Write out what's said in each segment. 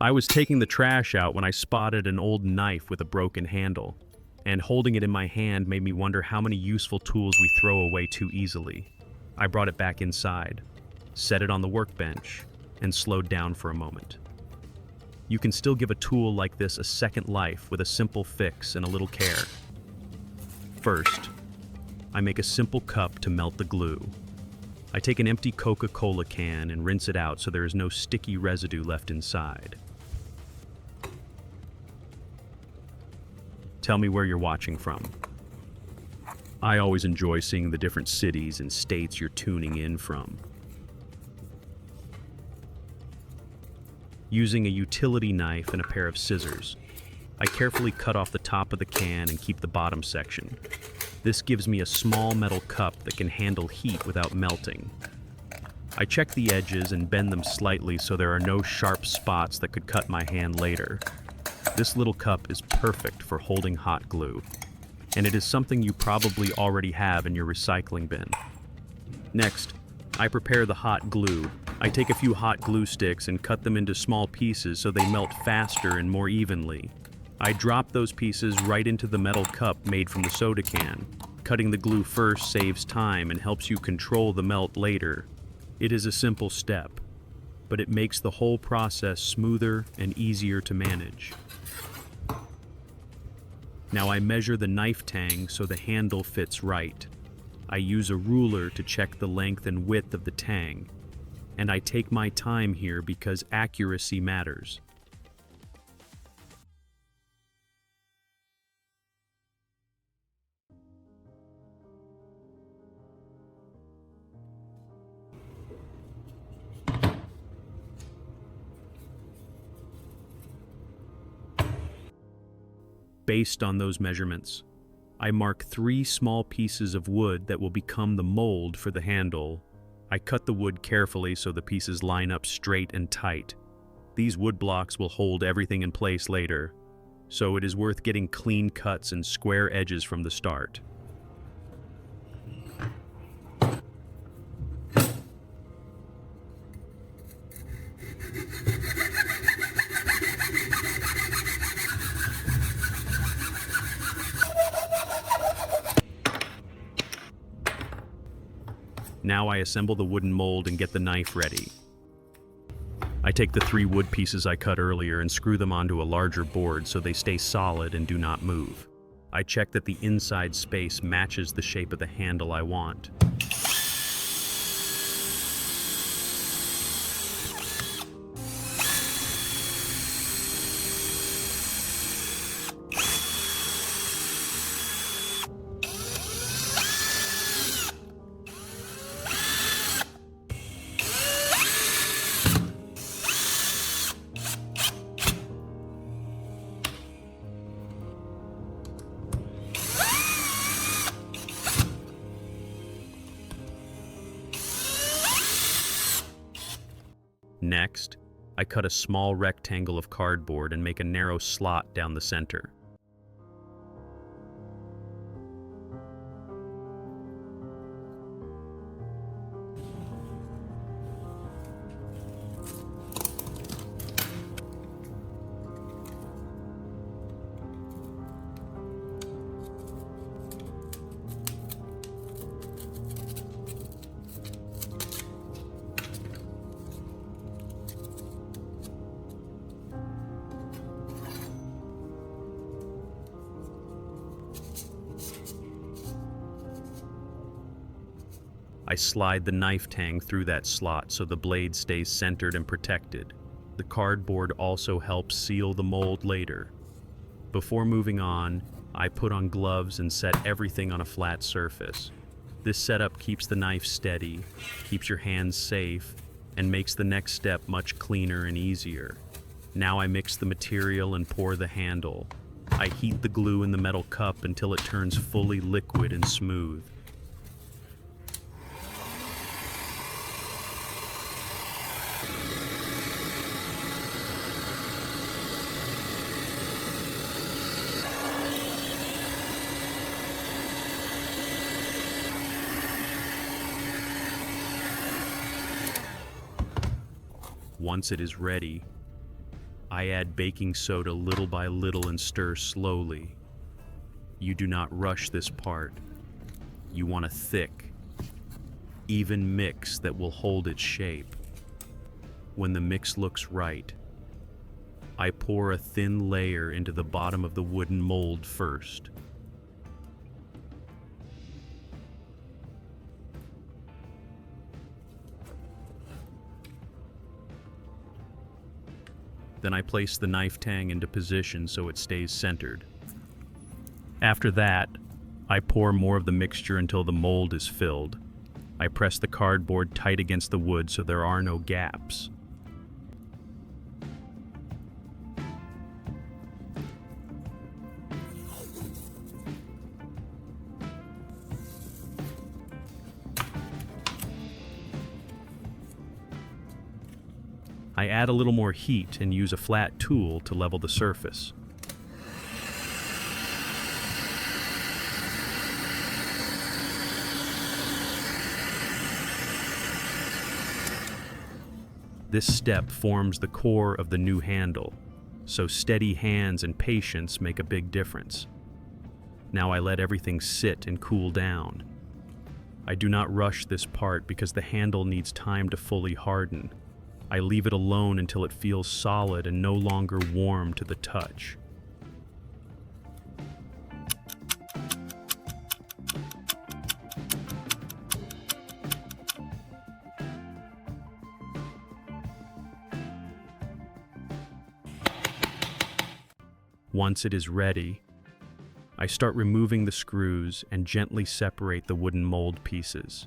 I was taking the trash out when I spotted an old knife with a broken handle, and holding it in my hand made me wonder how many useful tools we throw away too easily. I brought it back inside, set it on the workbench, and slowed down for a moment. You can still give a tool like this a second life with a simple fix and a little care. First, I make a simple cup to melt the glue. I take an empty Coca-Cola can and rinse it out so there is no sticky residue left inside. Tell me where you're watching from. I always enjoy seeing the different cities and states you're tuning in from. Using a utility knife and a pair of scissors, I carefully cut off the top of the can and keep the bottom section. This gives me a small metal cup that can handle heat without melting. I check the edges and bend them slightly so there are no sharp spots that could cut my hand later. This little cup is perfect for holding hot glue, and it is something you probably already have in your recycling bin. Next, I prepare the hot glue. I take a few hot glue sticks and cut them into small pieces so they melt faster and more evenly. I drop those pieces right into the metal cup made from the soda can. Cutting the glue first saves time and helps you control the melt later. It is a simple step, but it makes the whole process smoother and easier to manage. Now I measure the knife tang so the handle fits right. I use a ruler to check the length and width of the tang, and I take my time here because accuracy matters. Based on those measurements, I mark 3 small pieces of wood that will become the mold for the handle. I cut the wood carefully so the pieces line up straight and tight. These wood blocks will hold everything in place later, so it is worth getting clean cuts and square edges from the start. Now I assemble the wooden mold and get the knife ready. I take the 3 wood pieces I cut earlier and screw them onto a larger board so they stay solid and do not move. I check that the inside space matches the shape of the handle I want. Next, I cut a small rectangle of cardboard and make a narrow slot down the center. I slide the knife tang through that slot so the blade stays centered and protected. The cardboard also helps seal the mold later. Before moving on, I put on gloves and set everything on a flat surface. This setup keeps the knife steady, keeps your hands safe, and makes the next step much cleaner and easier. Now I mix the material and pour the handle. I heat the glue in the metal cup until it turns fully liquid and smooth. Once it is ready, I add baking soda little by little and stir slowly. You do not rush this part. You want a thick, even mix that will hold its shape. When the mix looks right, I pour a thin layer into the bottom of the wooden mold first. Then I place the knife tang into position so it stays centered. After that, I pour more of the mixture until the mold is filled. I press the cardboard tight against the wood so there are no gaps. I add a little more heat and use a flat tool to level the surface. This step forms the core of the new handle, so steady hands and patience make a big difference. Now I let everything sit and cool down. I do not rush this part because the handle needs time to fully harden. I leave it alone until it feels solid and no longer warm to the touch. Once it is ready, I start removing the screws and gently separate the wooden mold pieces.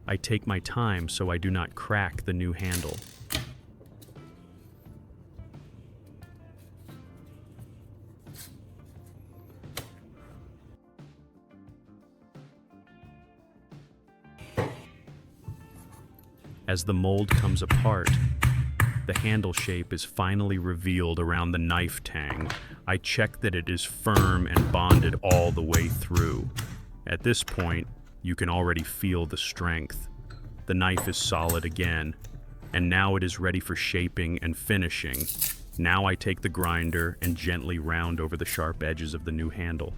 I take my time so I do not crack the new handle. As the mold comes apart, the handle shape is finally revealed around the knife tang. I check that it is firm and bonded all the way through. At this point, you can already feel the strength. The knife is solid again, and now it is ready for shaping and finishing. Now I take the grinder and gently round over the sharp edges of the new handle.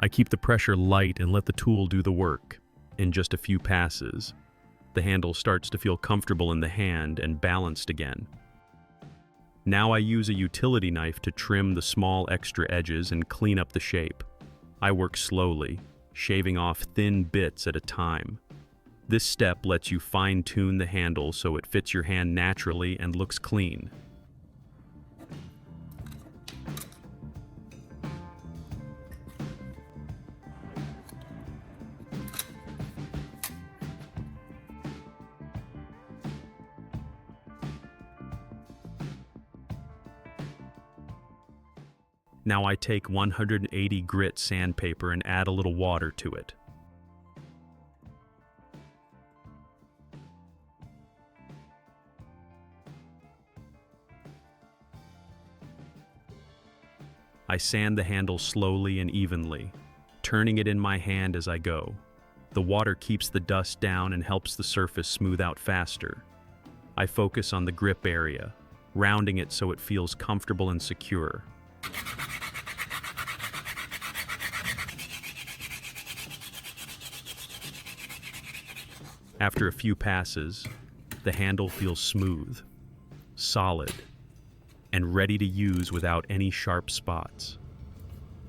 I keep the pressure light and let the tool do the work. In just a few passes, the handle starts to feel comfortable in the hand and balanced again. Now I use a utility knife to trim the small extra edges and clean up the shape. I work slowly, shaving off thin bits at a time. This step lets you fine-tune the handle so it fits your hand naturally and looks clean. Now I take 180 grit sandpaper and add a little water to it. I sand the handle slowly and evenly, turning it in my hand as I go. The water keeps the dust down and helps the surface smooth out faster. I focus on the grip area, rounding it so it feels comfortable and secure. After a few passes, the handle feels smooth, solid, and ready to use without any sharp spots.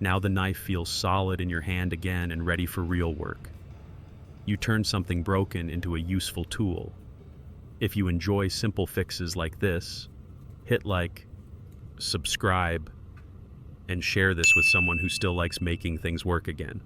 Now the knife feels solid in your hand again and ready for real work. You turn something broken into a useful tool. If you enjoy simple fixes like this, hit like, subscribe, and share this with someone who still likes making things work again.